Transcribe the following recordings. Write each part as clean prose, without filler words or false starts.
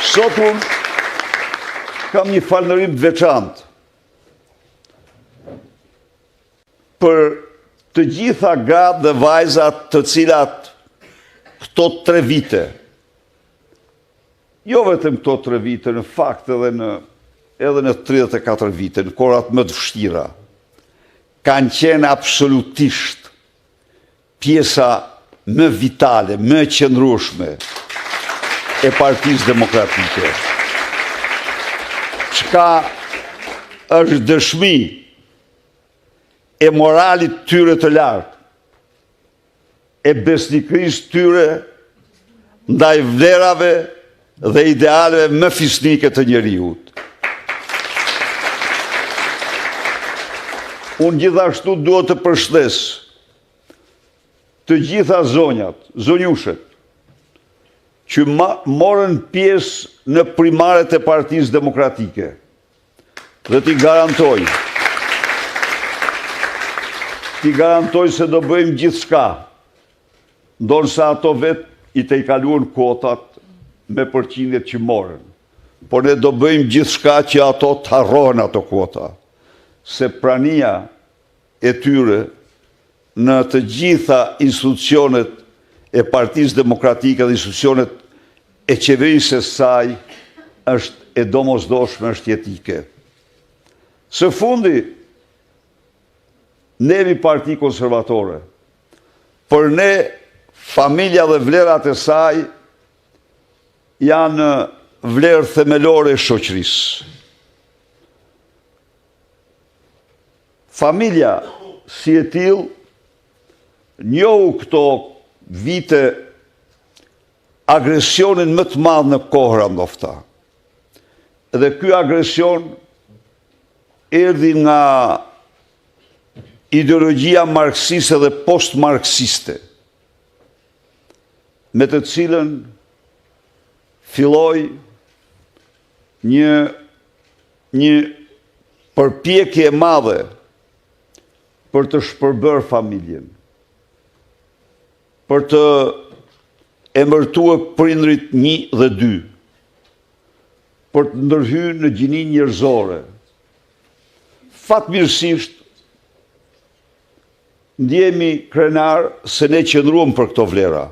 Sot unë kam një falënderim të veçantë për të gjitha gratë dhe vajzat të cilat këto 3 vite, jo vetëm këto 3 vite, në fakt edhe në 34 vite, në korat më të vështira, kanë qenë absolutisht pjesa më vitale, më qëndrueshme e Partisë Demokratike. Çka është dëshmi e moralit tyre të lartë, e besnikërisë tyre ndaj vlerave dhe idealeve më fisnike të njeriut. Unë gjithashtu duhet të përshëndes të gjitha zonjat, zonjushet, që morën pjesë në primaret e Partisë Demokratike. Dhe ti garantoj se do bëjmë gjithçka, ndonësa ato vetë i të i kaluan kotat me përqindjet që morën. Por ne do bëjmë gjithçka që ato të harrohen ato kota, se prania e tyre në të gjitha institucionet e Partisë Demokratike dhe institucionet e qeverisë së saj është e domosdoshme, është jetike. Së fundi, ne jemi Parti Konservatore. Për ne, familja dhe vlerat e saj janë vlerë themelore e shoqërisë. Familja si e tillë njohu këto vite agresionin më të madh në kohëra ndofta. Dhe ky agresion erdhi nga ideologjia marksiste dhe post-marksiste, me të cilën filloi një përpjekje e madhe për të shpërbërë familjen, për të emërtuar prindrit 1 dhe 2, për të ndërhyrë në gjininë njerëzore. Fatmirësisht, ndjehemi krenar se ne qëndruam për këto vlera.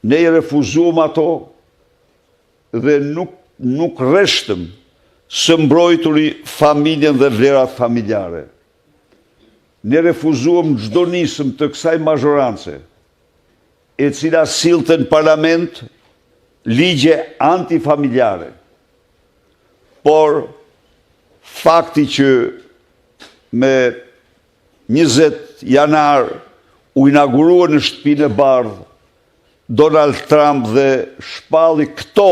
Ne i refuzuam ato dhe nuk rreshtëm së mbrojturi familjen dhe vlerat familjare. Ne refuzuam çdo nisëm të kësaj mazhorance, e cila sillte në parlament ligje antifamiljare. Por fakti që me 20 janar u inaugurua në Shtëpinë e Bardhë Donald Trump dhe shpalli këto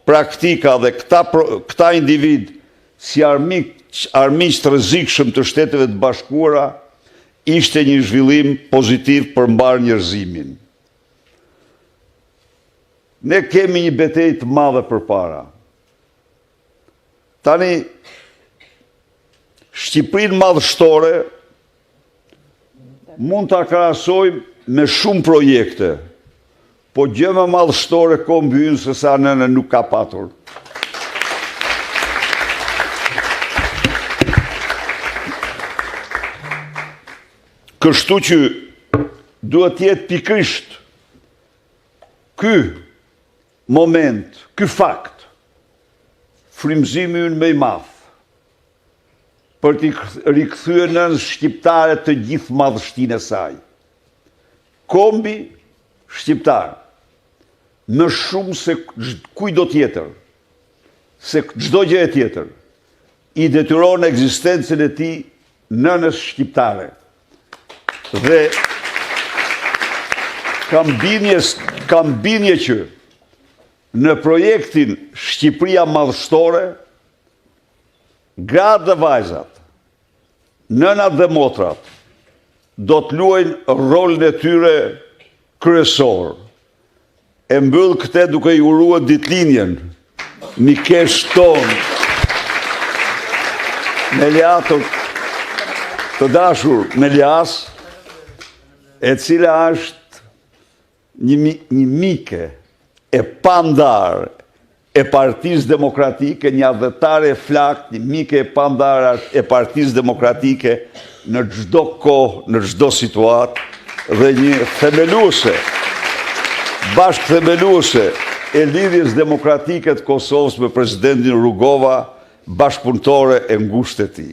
praktika dhe këta individ si armiq të rrezikshëm të Shteteve të Bashkuara, ishte një zhvillim pozitiv për mbar njerëzimin. Ne kemi një betejë të madhe përpara. Tani, Shqipërinë madhështore mund ta krahasojmë me shumë projekte, po gjë më madhështore kombë se sa nëna nuk ka patur. Kështu që duhet të jetë pikërisht ky moment, ky fakt, frymëzimi ynë më i madh për t'i rikthyer nën shqiptare të gjithë madhështinë e saj. Kombi shqiptar, më shumë se kujdo tjetër, se çdo gjë e tjetër, i detyron ekzistencën e tij nënës shqiptare. Dhe kam bindje që në projektin Shqipëria madhështore, gratë dhe vajzat, nënat dhe motrat, do të luajnë rolin e tyre kryesor. E mbyll këtë duke i uruar ditëlindjen mikesh tonë, Meliatur të dashur Melias, e cila është një mike e pandar, e Partisë Demokratike, një adhetare flakt, një mike e pandarat e Partisë Demokratike në çdo kohë, në çdo situatë, dhe një themeluese, bashkë themeluese e lidhjes demokratike të Kosovës me presidentin Rugova, bashkëpunëtore e ngushtë e tij.